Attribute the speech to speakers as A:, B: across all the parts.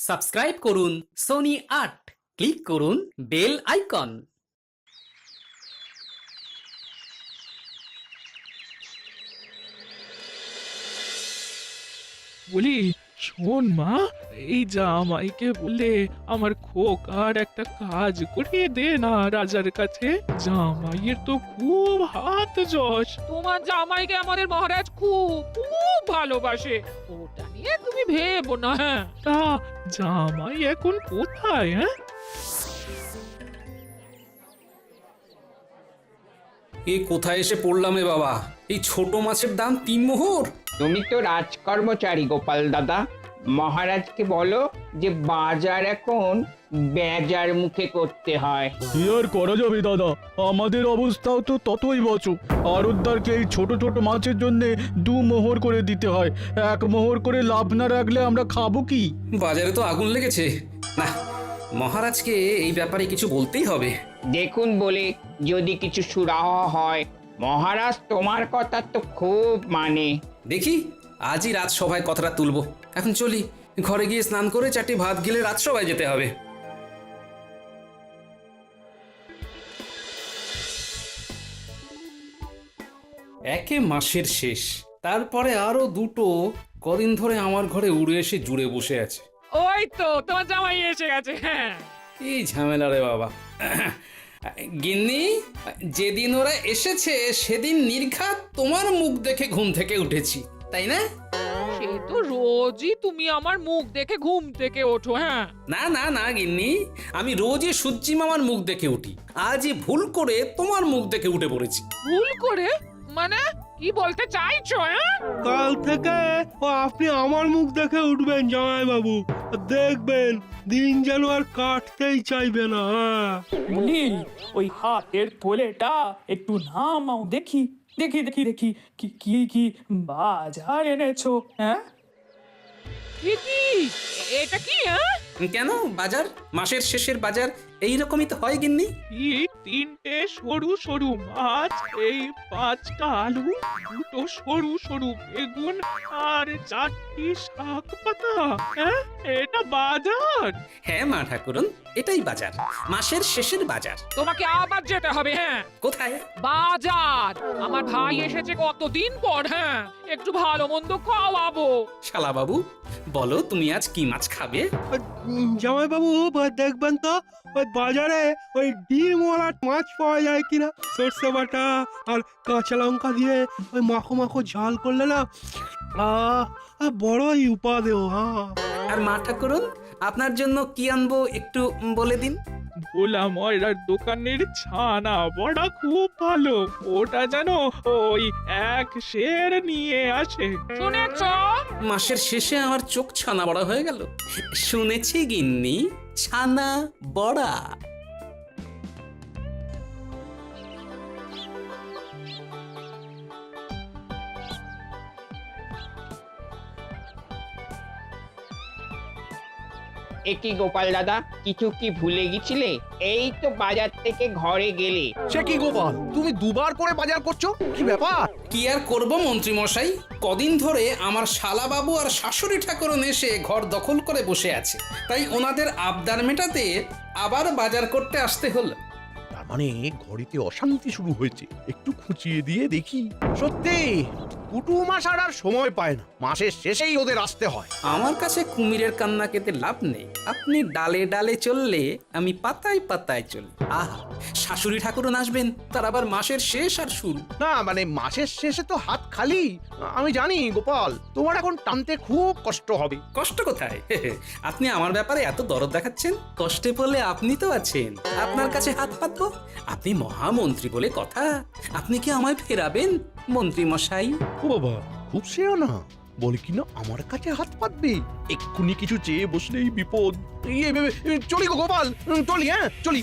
A: Subscribe করুন Sony ৮, click করুন bell icon.
B: বলি, শোন মা, এই জামাইকে বলে আমার খোকার একটা কাজ করিয়ে দে না রাজার কাছে। জামাইয়ের তো খুব হাত যশ।
C: তোমার জামাইকে আমাদের মহারাজ খুব খুব ভালোবাসে, ওটা নিয়ে তুমি ভেবো না। হ্যাঁ,
B: তা জামাই এখন কোথায়? হ্যাঁ,
A: এ কোথায় এসে পড়লাম এ বাবা? এই ছোট মাছের দাম ৩ মোহর।
D: তুমি তো রাজকর্মচারী গোপাল দাদা, মহারাজকে বলো যে বাজার এখন বেজার মুখে করতে হয়।
E: কি আর করা যাবে দাদা, আমাদের অবস্থাও তো ততই বচো। আড়তদারকে এই ছোট ছোট মাছের জন্য ২ মোহর করে দিতে হয়। ১ মোহর করে লাভ না রাখলে আমরা খাবো কি?
A: বাজারে তো আগুন লেগেছে। না, মহারাজকে এই ব্যাপারে কিছু বলতেই হবে।
D: দেখুন বলে যদি কিছু সুরাহ হয়, মহারাজ তোমার কথা তো খুব মানে।
A: দেখি আজই রাজসভায় কথাটা তুলবো। এখন চলি, ঘরে গিয়ে স্নান করে ৪টি ভাত গিলে রাজসভায় যেতে হবে। একে মাসের শেষ, তারপরে আরো দুটো কদিন ধরে আমার ঘরে উড়ে এসে জুড়ে বসে আছে।
C: ওই তো তোমার জামাই এসে গেছে। হ্যাঁ,
A: এই ঝামেলা রে বাবা। গিন্নি, যেদিন ওরা এসেছে সেদিন নির্ঘাত তোমার মুখ দেখে ঘুম থেকে উঠেছি, তাই না?
C: সে তো রোজই তুমি আমার মুখ দেখে ঘুম থেকে ওঠো। হ্যাঁ,
A: না না না গিন্নি, আমি রোজই সূর্যি মামার মুখ দেখে উঠি। আজই ভুল করে তোমার মুখ দেখে উঠে পড়েছি।
C: ভুল করে মানে কি বলতে চাইছো? হ্যাঁ,
F: কাল থেকে আপনি আমার মুখ দেখে উঠবেন জামাই বাবু, দেখবেন দিন যেন আর কাটতেই চাইবে না।
G: বলি, ওই হাতের থলেটা একটু নামাও দেখি দেখি দেখি দেখি কি কি কি বাজার এনেছো। হ্যাঁ,
C: এ কি? এটা কি? হ্যাঁ,
A: কেন বাজার? মাসের শেষের বাজার এইরকমই তো হয় গিন্নি।
B: এই ৩টে সরু সরু মাছ, এই ৫টা আলু, ২টো সরু সরু বেগুন আর ৪টি শাক পাতা। হ্যাঁ, এটা বাজার?
A: হ্যাঁ মা ঠাকুরন, এটাই বাজার, মাসের শেষের বাজার।
C: তোমাকে আবার যেতে হবে। হ্যাঁ,
A: কোথায়?
C: বাজার। আমার ভাই এসেছে কতদিন পর। হ্যাঁ, একটু ভালো মন্দ খাওয়াবো।
A: শালা বাবু, বলো তুমি আজ কি মাছ খাবে?
F: জামাই বাবু দেখবেন তো ওই বাজারে ওই ডিমওয়ালা মাছ পাওয়া যায় কিনা। সর্ষে বাটা আর কাঁচা লঙ্কা দিয়ে ওই মাখো মাখো ঝাল করলে না, বড়ই উপাদেয়। হ্যাঁ,
A: আর মা ঠাকুরন, আপনার জন্য কি আনবো একটু বলে দিন।
B: ভোলা ময়রার দোকানের ছানা বড়া খুব ভালো, ওটা যেন ওই ১ সের নিয়ে আসে।
C: শুনেছ?
A: মাসের শেষে আমার চোখ ছানা বড়া হয়ে গেল। শুনেছি গিন্নি, ছানা বড়া।
D: একি গোপাল দাদা, কিছু কি ভুলে গেছিলে? এই তো বাজার থেকে ঘরে গেলে।
H: সে কি গোপাল, তুমি দুবার করে বাজার করছো, কি ব্যাপার?
A: কি আর করবো মন্ত্রী মশাই, কদিন ধরে আমার শালাবাবু আর শাশুড়ি ঠাকুরন এসে ঘর দখল করে বসে আছে, তাই ওনাদের আবদার মেটাতে আবার বাজার করতে আসতে হলো।
H: তার মানে ঘরেতে অশান্তি শুরু হয়েছে, একটু খুঁচিয়ে দিয়ে দেখি। সত্যি কুটুম আসার আর সময় পায় না, মাসের শেষেই ওদের আসতে হয়।
A: আমার কাছে কুমিরের কান্না কেটে লাভ নেই। আপনি ডালে ডালে চললে আমি পাতায় পাতায় চলি। আহা, শাশুড়ি ঠাকুরন আসবেন, তার আবার মাসের শেষ আর শুরু।
H: না মানে মাসের শেষে তো হাত খালি। আমি জানি গোপাল, তোমার এখন টানতে খুব কষ্ট হবে।
A: কষ্ট কোথায়? আপনি আমার ব্যাপারে এত দরদ দেখাচ্ছেন, কষ্টে পড়লে আপনি তো আছেন, আপনার কাছে হাত পাতবো। আপনি মহামন্ত্রী বলে কথা, আপনি কি আমায় ফেরাবেন মন্ত্রী মশাই?
H: ও বাবা, খুব সেও না, বলে কিনা আমার কাছে হাত পাতবে। এক্ষুনি কিছু চেয়ে বসলেই বিপদ। চলি গো গোপাল, চলি। হ্যাঁ চলি।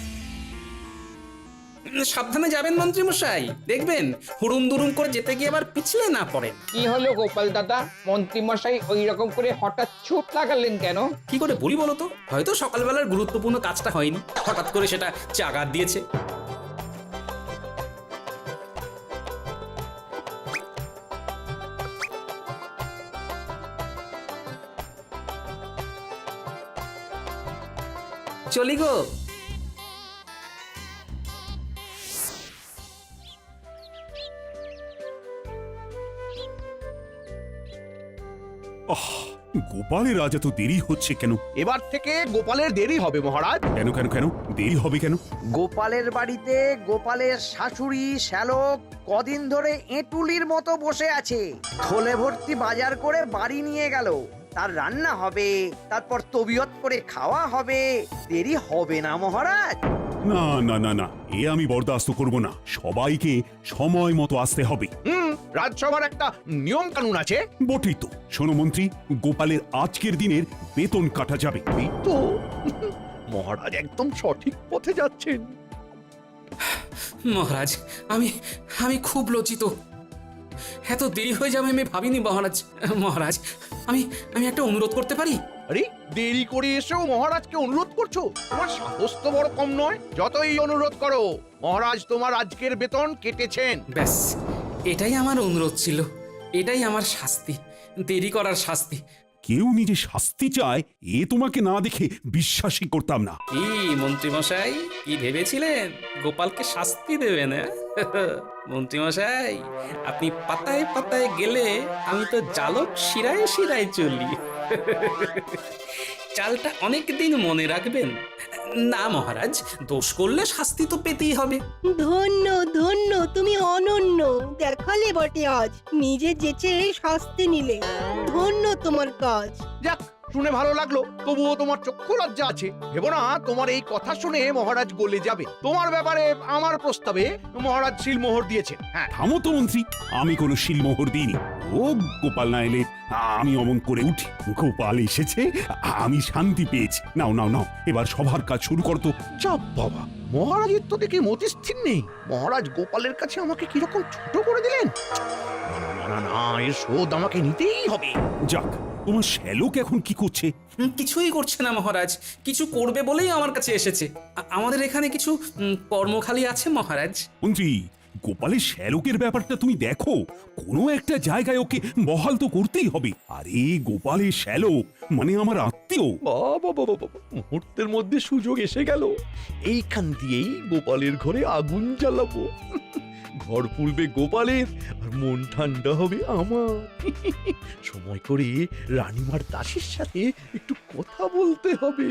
A: সাবধানে যাবেন মন্ত্রী মশাই, দেখবেন হুড়ুম দুরুম করে যেতে গিয়ে আবার পিছলে না পড়েন।
D: কি হলো গোপাল দাদা, মন্ত্রী মশাই ওই রকম করে হঠাৎ চুপ লাগালেন কেন?
A: কি করে বলি বলো তো, হয়তো সকালবেলার গুরুত্বপূর্ণ কাজটা হয়নি, হঠাৎ করে সেটা চাগার দিয়েছে। চলি গো।
I: গোপালের আজ এত দেরি হচ্ছে কেন?
H: এবার থেকে গোপালের দেরি হবে মহারাজ।
I: কেন কেন কেন দেরি হবে কেন?
J: গোপালের বাড়িতে গোপালের শাশুড়ি শ্যালক কদিন ধরে এঁটুলির মতো বসে আছে। থলে ভর্তি বাজার করে বাড়ি নিয়ে গেল, তার রান্না হবে, তারপর তবিয়ত করে খাওয়া হবে। দেরি হবে না মহারাজ?
I: না না না না, এ আমি বরদাস্ত করব না। সবাইকে সময় মতো আসতে হবে।
H: রাজসভার একটা নিয়ম কানুন আছে।
I: বটেই তো। শোনো মন্ত্রী, গোপালের আজকের দিনের বেতন কাটা যাবে।
H: এই তো মহারাজ একদম সঠিক পথে যাচ্ছেন।
A: মহারাজ, আমি আমি খুব লজ্জিত। এত দেরি হয়ে যাবে আমি ভাবিনি মহারাজ। মহারাজ, আমি আমি একটা অনুরোধ করতে পারি?
H: আরে দেরি করে এসেও মহারাজকে অনুরোধ করছো? তোমার সাহস তো বড় কম নয়। যতই অনুরোধ করো, মহারাজ তোমার আজকের বেতন কেটেছেন।
A: ব্যাস, এটাই আমার অনুরোধ ছিল, এটাই আমার শাস্তি, দেরি করার শাস্তি।
I: কেউ নিজে শাস্তি চায়, এ তোমাকে না দেখে বিশ্বাসই করতাম না।
A: কি মন্ত্রীমশাই, কি ভেবেছিলেন গোপালকে শাস্তি দেবেন? মন্ত্রীমশাই, আপনি পাতায় পাতায় গেলে আমি তো জালক শিরায় শিরায় চলি। চালটা অনেকদিন মনে রাখবেন। না মহারাজ, দোষ করলে শাস্তি তো পেতেই হবে।
K: ধন্য ধন্য, তুমি অনন্য দেখালে বটে আজ, নিজে যেচে শাস্তি নিলে। ধন্য তোমার কাজ।
H: যাক, শুনে ভালো লাগলো। তবুও তোমার চক্ষু লজ্জা আছে। ভেবো না তোমার এই কথা শুনে মহারাজ গলে যাবে। তোমার ব্যাপারে আমার প্রস্তাবে মহারাজ সিলমোহর দিয়েছেন। হ্যাঁ,
I: থামো তো মন্ত্রী, আমি কোনো শিলমোহর দিইনি। ও গোপাল না এলে আমি অমন করে উঠি। গোপাল এসেছে, আমি শান্তি পেয়েছি। নাও নাও নাও, এবার সবার কাজ শুরু করতো।
H: যা বাবা, মহারাজের তো দেখি মতিস্থির নেই। মহারাজ গোপালের কাছে আমাকে কিরকম ছোট করে দিলেন। না না না না, এর শোধ আমাকে নিতেই হবে।
I: যাক, তোমার শ্যালক এখন কি করছে?
A: কিছুই করছে না মহারাজ, কিছু করবে বলেই আমার কাছে এসেছে। আমাদের এখানে কিছু কর্মখালি আছে মহারাজ।
I: মন্ত্রী, গোপালের শ্যালকের ব্যাপারটা তুমি দেখো। কোনো একটা জায়গায় ওকে বহাল তো করতেই হবে। আরে গোপালের শ্যালক মানে আমার আত্মীয়।
H: বাবা বাবা বাবা, মুহূর্তের মধ্যে সুযোগ এসে গেল। এইখান দিয়েই গোপালের ঘরে আগুন জ্বালাবো। ঘর পুড়বে গোপালের, আর মন ঠান্ডা হবে আমার। সময় করে রানীমার দাসীর সাথে একটু কথা বলতে হবে।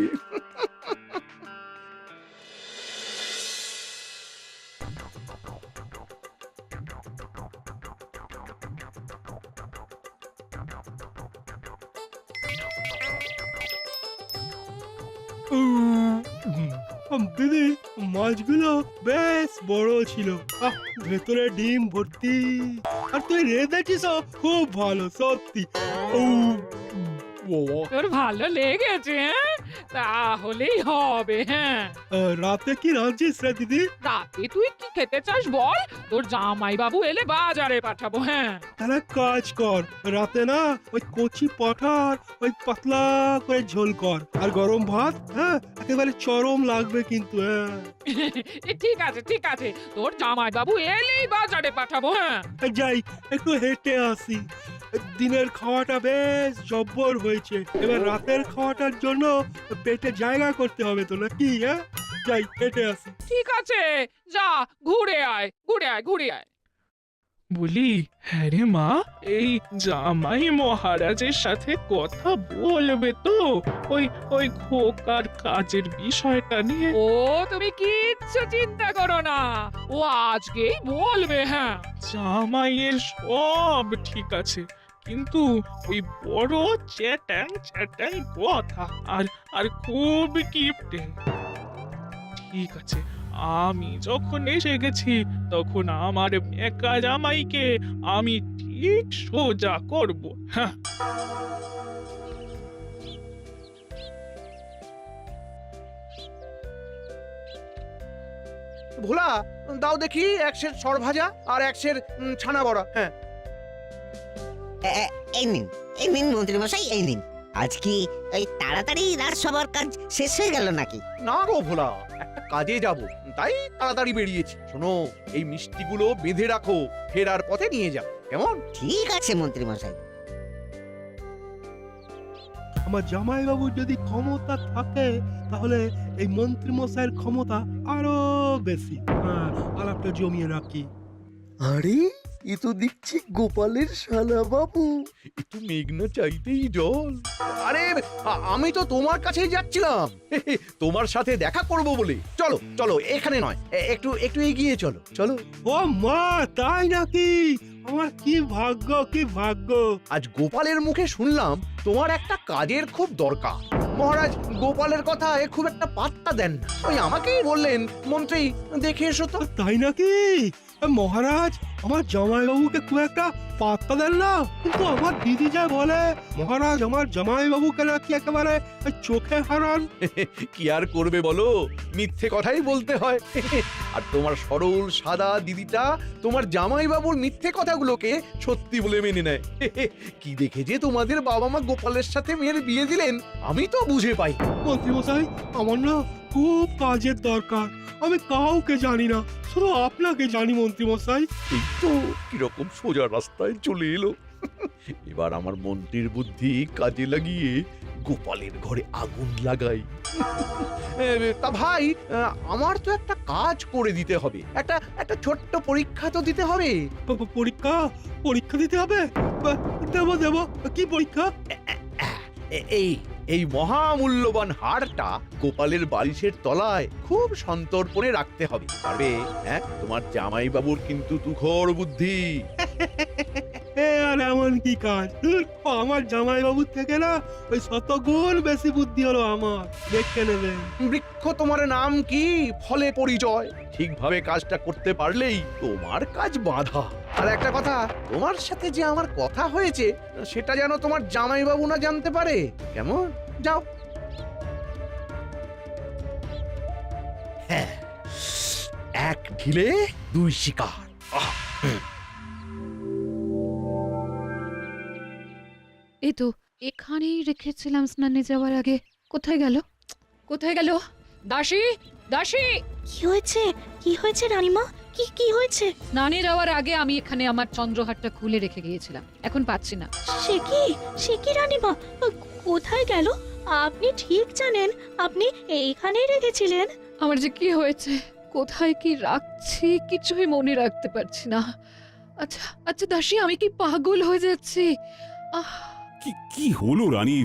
F: দিদি, মাছগুলো বেশ বড় ছিল। ভেতরে ডিম ভর্তি। আর তুই রেঁধেছিস খুব ভালো, সত্যি।
C: তোর ভালো লেগেছে? হ্যাঁ, তাহলেই হবে। হ্যাঁ,
F: রাতে কি রাঁধছিস রে দিদি?
C: রাতে তুই কি খেতে চাস বল? তোর জামাই বাবু এলে বাজারে পাঠাবো। হ্যাঁ,
F: তাহলে কাজ কর, রাতে না ওই কচি পাঠার ওই পাতলা করে ঝোল কর, আর গরম ভাত। হ্যাঁ, একেবারে চরম লাগবে কিন্তু। হ্যাঁ,
C: ঠিক আছে ঠিক আছে, তোর জামাই বাবু এলেই বাজারে পাঠাবো। হ্যাঁ,
F: যাই একটু হেঁটে আসি। দিনের খাওয়াটা বেশ জব্বর হয়েছে, এবার রাতের খাওয়াটার জন্য পেটে জায়গা করতে হবে তো নাকি? হ্যাঁ, যাই হেঁটে আসি।
C: ঠিক আছে, যা ঘুরে আয় ঘুরে আয় ঘুরে আয়।
B: বলি, হ্যাঁ রে মা, এই জামাই মহারাজের সাথে কথা বলবে তো ওই ওই খোকার কাজের বিষয়টা নিয়ে?
C: ও তুমি কিচ্ছু চিন্তা করো না, ও আজকেই বলবে। হ্যাঁ,
B: জামাইয়ের সব ঠিক আছে, কিন্তু ওই বড় চ্যাটাং চ্যাটাং কথা আর আর খুব কিপটে। ঠিক আছে, আমি যখন এসে গেছি তখন আমার একা জামাইকে আমি ঠিক সোজা করব। হ্যাঁ,
H: ভোলা, দাও দেখি এক সের সর ভাজা আর এক সের ছানা বড়া। হ্যাঁ,
J: এই নিন মন্ত্রী মশাই, এই নিন। আজ কি এই তাড়াতাড়ি রাজসভার কাজ শেষ হয়ে গেল নাকি?
H: না গো ভোলা, একটা কাজে যাব, তাই তাড়াতাড়ি বেরিয়েছি। শোনো, এই মিষ্টিগুলো বেঁধে রাখো, ফেরার পথে নিয়ে যাও, কেমন?
J: ঠিক আছে মন্ত্রী মশাই।
F: আমার জামাইবাবুর যদি ক্ষমতা থাকে তাহলে এই মন্ত্রী মশাইয়ের ক্ষমতা আরো বেশি। হ্যাঁ, আলাপটা জমিয়ে রাখি।
L: আরে এ তো দেখছি গোপালের শালা বাবু।
H: একটু মেঘনা চাইতেই জল। আরে আমি তো তোমার কাছেই যাচ্ছিলাম তোমার সাথে দেখা করব বলে। চলো চলো, এখানে নয়, একটু একটু এগিয়ে চলো চলো।
F: ও মা, তাই নাকি? আমার কি ভাগ্য, কি ভাগ্য!
H: আজ গোপালের মুখে শুনলাম তোমার একটা কাজের খুব দরকার। মহারাজ গোপালের কথায় খুব একটা পাত্তা দেন না। ওই আমাকেই বললেন, মন্ত্রী দেখে এসো তো।
F: তাই নাকি? মহারাজ আমার জামাইবাবুকে খুব একটা পাত্তা দেন না, কিন্তু আমার দিদি যা বলে মহারাজ আমার জামাইবাবুকে নাকি একেবারে চোখে হারান।
H: কি আর করবে বলো, মিথ্যে কথাই বলতে হয়। আর তোমার সরল সাদা দিদিটা তোমার জামাইবাবুর মিথ্যে কথাগুলোকে সত্যি বলে মেনে নেয়। কি দেখে যে তোমাদের বাবা মা গোপালের সাথে মেয়ের বিয়ে দিলেন আমি তো বুঝে পাই।
F: মন্ত্রী মশাই, আমার না খুব কাজের দরকার, আমি কাউকে জানি না, শুধু আপনাকে জানি মন্ত্রী মশাই।
H: এই তো কিরকম সোজা রাস্তায় চলে এলো। এবার আমার মন্ত্রীর বুদ্ধি কাজে লাগিয়ে গোপালের ঘরে আগুন লাগাই। তা ভাই, আমার তো একটা কাজ করে দিতে হবে, একটা একটা ছোট্ট পরীক্ষা তো দিতে হবে।
F: পরীক্ষা? পরীক্ষা দিতে হবে? দেব দেব, কি পরীক্ষা?
H: এই এই মহামূল্যবান হারটা গোপালের বালিশের তলায় খুব সন্তর্পণে রাখতে হবে, পারবে? হ্যাঁ, তোমার জামাইবাবুর কিন্তু তুখর বুদ্ধি।
F: আর এমন কি কাজ? আমার জামাইবাবুর থেকে না ওই 100 গুণ বেশি বুদ্ধি হলো আমার, দেখে নেবেন।
H: বৃক্ষ তোমার নাম কি, ফলে পরিচয়। ঠিকভাবে কাজটা করতে পারলেই তোমার কাজ বাঁধা। আর একটা কথা, তোমার সাথে যে আমার কথা হয়েছে সেটা যেন তোমার জামাইবাবু না জানতে পারে, কেমন? যাও। হ্যাঁ, এক ঢিলে 2 শিকার।
C: এই তো এখানেই রেখেছিলাম স্নানে যাওয়ার আগে। কোথায় গেল? কোথায় গেল? দাসী, দাসী!
K: কি হয়েছে? কি হয়েছে রানীমা? কি কি হয়েছে?
C: স্নানে যাওয়ার আগে আমি এখানে আমার চন্দ্রহারটা খুলে রেখে গিয়েছিলাম, এখন পাচ্ছি না।
K: সে কি রানীমা? কোথায় গেল? আপনি ঠিক জানেন আপনি এইখানেই রেখেছিলেন।
C: আমার যে কি হয়েছে, কোথায় কি রাখছি কিছুই মনে রাখতে পারছি না। আচ্ছা আচ্ছা দাসী, আমি কি পাগল হয়ে যাচ্ছি? আহ,
I: কি কি হলো রানী?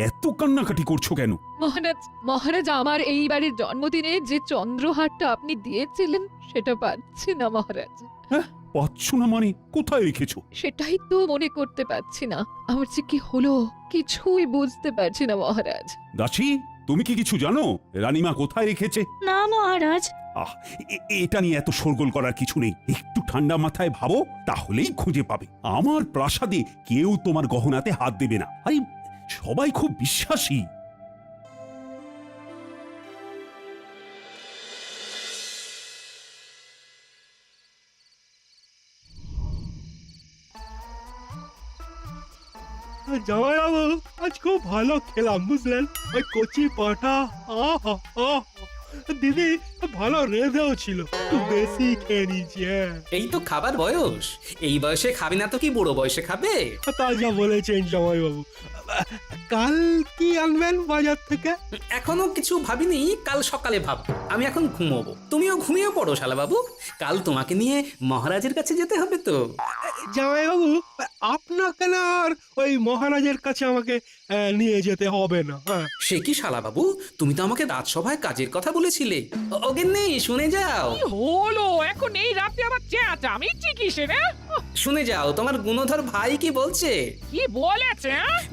I: এত কান্নাকাটি করছো কেন?
C: মহারাজ, মহারাজ, আমার এই বাড়ির জন্মদিনে যে চন্দ্রহারটা আপনি দিয়েছিলেন সেটা পাচ্ছি না মহারাজ।
I: হ্যাঁ, পাচ্ছ না মানে? কোথায় রেখেছো?
C: সেটাই তো মনে করতে পারছি না। আমার যে কি হলো কিছুই বুঝতে পারছি না মহারাজ।
I: দাসী, তুমি কি কিছু জানো রানীমা কোথায় রেখেছে?
K: না মহারাজ।
I: এটা নিয়ে এত শোরগোল করার কিছু নেই। একটু ঠান্ডা মাথায় ভাবো, তাহলেই খুঁজে পাবে। আমার প্রাসাদে কেউ তোমার গহনাতে হাত দেবে না। আরে সবাই খুব বিশ্বাসী।
F: জামাইবাবু, আজ খুব ভালো খেলাম বুঝলেন। ওই কচি পাঠা, আহা আহা, দিদি ভালো রেঁধেও ছিল, একটু বেশি খেয়ে নিয়েছি।
A: এই তো খাবার বয়স, এই বয়সে খাবে না তো কি বুড়ো বয়সে খাবে?
F: তা যা বলেছেন জামাইবাবু। কাল কি আনবেন বাজার থেকে?
A: এখনো কিছু ভাবিনি, কাল সকালে ভাববো। আমি এখন ঘুমোবো, তুমিও ঘুমিয়ে পড়ো শালা বাবু। কাল তোমাকে নিয়ে মহারাজের কাছে যেতে হবে তো।
F: জামাইবাবু, আপনাকে না আর ওই মহারাজের কাছে আমাকে নিয়ে যেতে হবে না।
A: সে কি শালা বাবু, তুমি তো আমাকে রাজসভায় কাজের কথা বলেছিলে। ওকে নেই, শুনে যাও।
C: কি হলো এখন এই রাতে আবার চেঁচামেচি কিসের?
A: শুনে যাও, তোমার গুণধর ভাই কি বলছে।
C: কি বলেছে?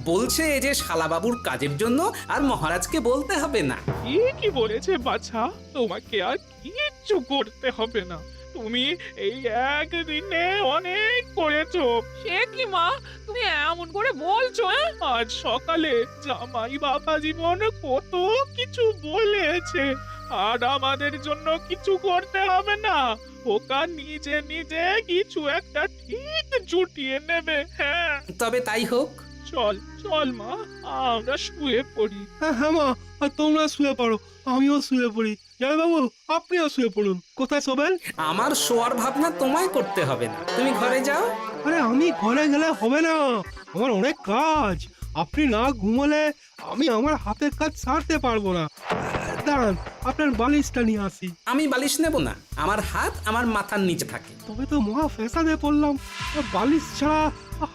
A: বলছে যে শালাবাবুর কাজের জন্য আর মহারাজকে বলতে হবে না।
B: কি বলেছে বাছা? তোমাকে আর কিচ্ছু করতে হবে না, তুমি এই একদিনে অনেক করেছো।
C: সে কি মা, তুমি এমন করে বলছো?
B: আজ সকালে জামাই বাবা জীবন কত কিছু বলেছে, আর আমাদের জন্য কিছু করতে হবে না। ওকা নিজে নিজে কিছু একটা ঠিক জুটিয়ে নেবে। হ্যাঁ,
A: তবে তাই হোক।
B: চল চল মা, আমরা শুয়ে পড়ি।
F: হ্যাঁ মা, তোমরা শুয়ে পড়ো, আমিও শুয়ে পড়ি। জামাইবাবু, আপনিও শুয়ে পড়ুন। কোথায় শোবেন?
A: আমার শোয়ার ভাবনা তোমায় করতে হবে না, তুমি ঘরে যাও।
F: আরে আমি ঘরে গেলে হবে না, আমার অনেক কাজ। আপনি না ঘুমোলে আমি আমার হাতের কাজ সারতে পারবো না। দাঁড়ান, আপনার বালিশটা নিয়ে আসি।
A: আমি বালিশ নেব না, আমার হাত আমার মাথার নিচে থাকে।
F: তবে তো মহা ফ্যাসাদে পড়লাম। বালিশ ছাড়া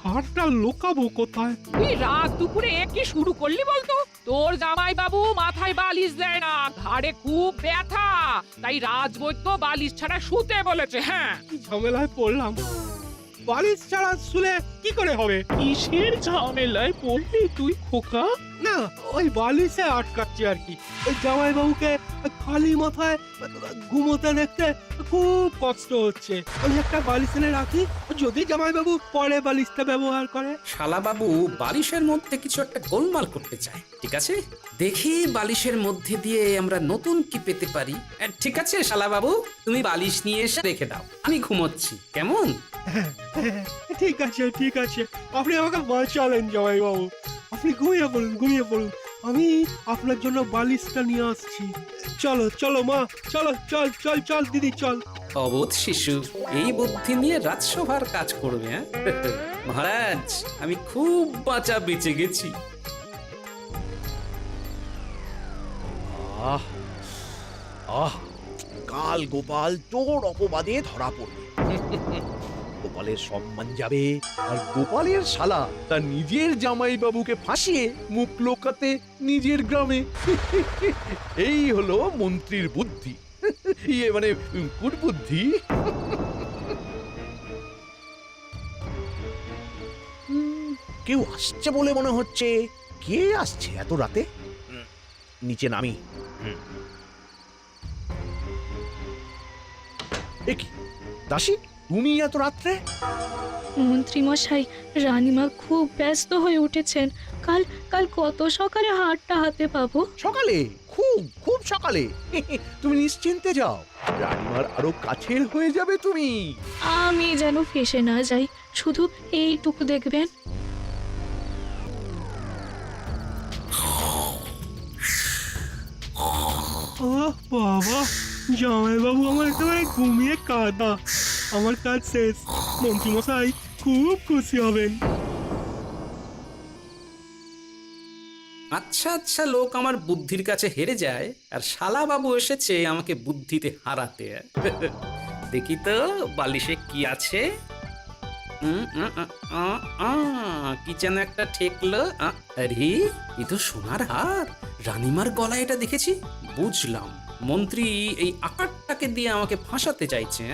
F: হাড়টা লোকাবো কোথায়?
B: তুই রাত দুপুরে কি শুরু করলি বলতো? তোর জামাই বাবু মাথায় বালিশ দেয় না, ঘাড়ে খুব ব্যথা, তাই রাজবৈদ্য বালিশ ছাড়া শুতে বলেছে। হ্যাঁ,
F: কি ঝামেলায় পড়লাম। বালিশ ছাড়া শুলে কি করে হবে?
B: কিসের ঝামেলায় পড়লি তুই খোকা?
F: না, ওই বালিশে আটকাচ্ছি আর কি। ওই জামাইবাবুকে খালি মাথায় ঘুমোতে দেখতে খুব কষ্ট হচ্ছে। আমি একটা বালিশ এনে রাখি, যদি জামাইবাবু পরে বালিশটা ব্যবহার করে।
A: শালাবাবু বালিশের মধ্যে কিছু একটা গোলমাল করতে চায়। ঠিক আছে, দেখি বালিশের মধ্যে দিয়ে আমরা নতুন কি পেতে পারি। ঠিক আছে শালাবাবু, তুমি বালিশ নিয়ে এসে রেখে দাও, আমি ঘুমোচ্ছি, কেমন?
F: ঠিক আছে, ঠিক আছে, আপনি আমাকে বাঁচালেন জামাইবাবু। আপনি ঘুমিয়ে পড়ুন, ঘুমিয়ে পড়ুন, আমি আপনার জন্য বালিশটা নিয়ে আসছি। চলো চলো মা, চলো, চল চল চল দিদি, চল।
A: অবোধ শিশু এই বুদ্ধি নিয়ে রাজসভার কাজ করবে। হ্যাঁ মহারাজ, আমি খুব বাঁচা বেঁচে গেছি।
H: আহ আহ কাল গোপাল তোর অপবাদে ধরা পড়বে। গোপালের সম্মান যাবে, আর গোপালের শালা তার নিজের জামাইবাবুকে ফাঁসিয়ে মুখ লোকাতে নিজের গ্রামে। এই হলো মন্ত্রীর বুদ্ধি, ইয়ে মানে কুটবুদ্ধি। কেউ আসছে বলে মনে হচ্ছে। কে আসছে এত রাতে? নিচে নামি। এ কি দাসী, তুমি এত রাত্রে?
M: মন্ত্রী মশাই, রানীমা খুব ব্যস্ত হয়ে উঠেছেন। কাল কাল কত সকালে হাটটা হাতে পাবো?
H: সকালে? খুব খুব সকালে? তুমি নিশ্চিন্তে যাও, রানীমার আরো কাছের হয়ে যাবে তুমি।
M: আমি যেন ফেসে না যাই, শুধু এইটুকু দেখবেন।
F: বাবা, জামাইবাবু আমার একেবারে ঘুমিয়ে কাঁদা। আমার কাজ শেষ, মন্ত্রীমশাই খুব খুশি হবেন।
A: আচ্ছা আচ্ছা, লোক আমার বুদ্ধির কাছে হেরে যায়, আর শালাবাবু এসেছে আমাকে বুদ্ধিতে হারাতে। দেখি তো বালিশে কি আছে। কি যেন একটা ঠেকলো। আরে এ তো সোনার হার, রানীমার গলায় এটা দেখেছি। বুঝলাম, মন্ত্রী এই আকারটাকে দিয়ে আমাকে ফাঁসাতে চাইছে।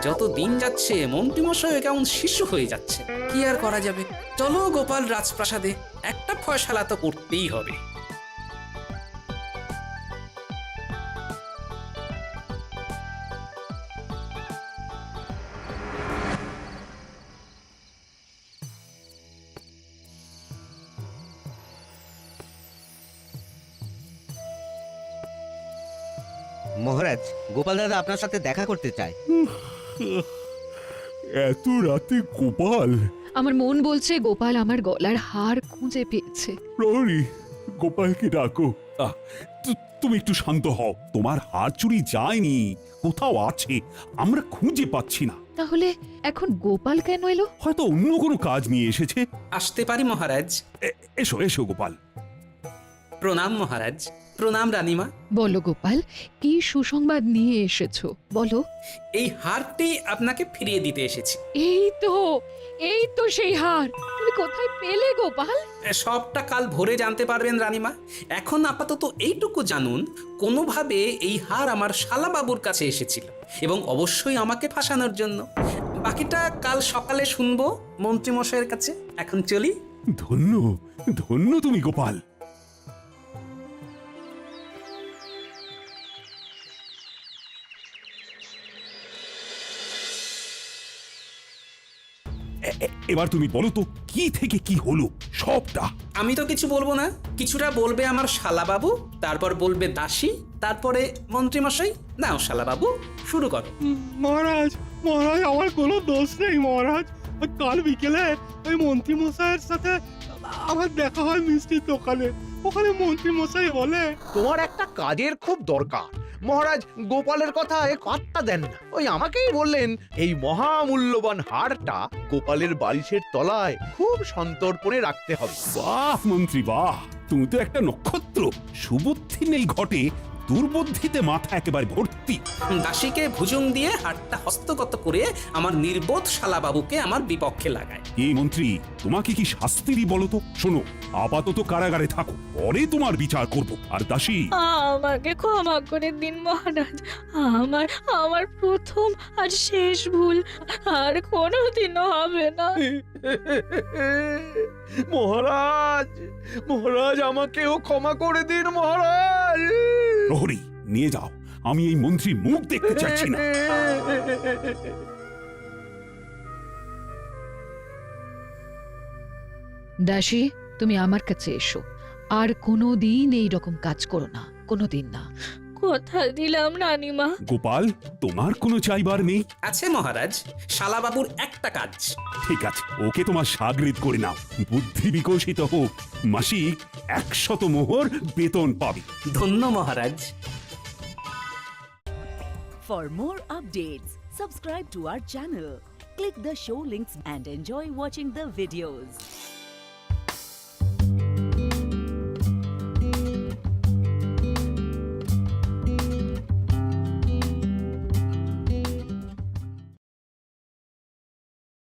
A: যত দিন যাচ্ছে মন্ত্রীমশাই কেমন শিশু হয়ে যাচ্ছে। কি আর করা যাবে, চলো গোপাল রাজপ্রাসাদে, একটা ফয়সালা তো করতেই হবে।
N: মহারাজ, গোপাল দাদা আপনার সাথে দেখা করতে চায়।
I: এত রাতে গোপাল?
C: আমার মন বলছে গোপাল আমার গলার হার খুঁজে পেয়েছে।
I: প্রহরী, গোপালকে ডাকো। তুমি একটু শান্ত হও। তোমার হার চুরি যায়নি, কোথাও আছে, আমরা খুঁজে পাচ্ছি না।
C: তাহলে এখন গোপাল কেন এলো?
I: হয়তো অন্য কোনো কাজ নিয়ে এসেছে।
A: আসতে পারি মহারাজ?
I: এসো এসো গোপাল।
A: প্রণাম মহারাজ। প্রণাম রানীমা।
C: বলো গোপাল, কি সুসংবাদ নিয়ে এসেছো বলো।
A: এই হারটি আপনাকে ফিরিয়ে দিতে এসেছি।
C: এই তো সেই হার। তুমি কোথায় পেলে গোপাল?
A: সবটা কাল ভোরে জানতে পারবেন রানীমা। এখন আপাতত এইটুকু জানুন, কোনোভাবে এই হার আমার শালাবাবুর কাছে এসেছিল, এবং অবশ্যই আমাকে ফাঁসানোর জন্য। বাকিটা কাল সকালে শুনবো মন্ত্রীমশাইয়ের কাছে। এখন চলি।
I: ধন্য ধন্য তুমি গোপাল। এবার তুমি বলো তো, কি থেকে কি হলো সবটা?
A: আমি তো কিছু বলবো না, কিছুটা বলবে আমার শালাবাবু, তারপর বলবে দাসী, তারপরে মন্ত্রীমশাই। নাও শালাবাবু, শুরু করো।
F: মহারাজ, মহারাজ, আমার কোনো দোষ নেই মহারাজ। কাল বিকেলে ওই মন্ত্রী মশাইয়ের সাথে আমার দেখা হয় মিষ্টির দোকানে। ওখানে মন্ত্রী মশাই বলে,
H: তোমার একটা কাজের খুব দরকার, মহারাজ গোপালের কথায় পাত্তা দেন না। ওই আমাকেই বললেন এই মহামূল্যবান হারটা গোপালের বালিশের তলায় খুব সন্তর্পণে রাখতে হবে।
I: বাহ মন্ত্রী বাহ, তুমি তো একটা নক্ষত্র। সুবুদ্ধি নেই ঘটে, দুর্বুদ্ধিতে মাথা একেবারে ভর্তি।
A: দাসীকে ভুজুং দিয়ে হাতটা হস্তগত করে আমার নির্বোধ শালাবাবুকে আমার বিপক্ষে লাগায়।
I: এই মন্ত্রী, তোমাকে কি শাস্তি দিই বলো তো? শোনো, আপাতত কারাগারে থাকো, পরে তোমার বিচার করব। আর দাসী,
M: আমাকে ক্ষমা করে দিন মহারাজ। আমার আমার প্রথম আর শেষ ভুল, আর কোনোদিনও হবে না।
H: মহারাজ, মহারাজ আমাকেও ক্ষমা করে দিন মহারাজ।
I: প্রহরী নিয়ে যাও, আমি এই মন্ত্রীর মুখ দেখতে চাইছি না।
C: দাসী, তুমি আমার কাছে এসো। আর কোনোদিন এই রকম কাজ করো না, কোনোদিন না।
M: কথা দিলাম রানীমা।
I: গোপাল, তোমার কোনো চাইবার নেই?
A: আছে মহারাজ, শালাবাবুর একটা কাজ।
I: ঠিক আছে, ওকে তোমার সাগরিদ করে নাও। বুদ্ধি বিকশিত হোক, মাসিক 100 মোহর বেতন পাবে।
A: ধন্য মহারাজ।
O: For more updates, subscribe to our channel, click the show links and enjoy watching the videos.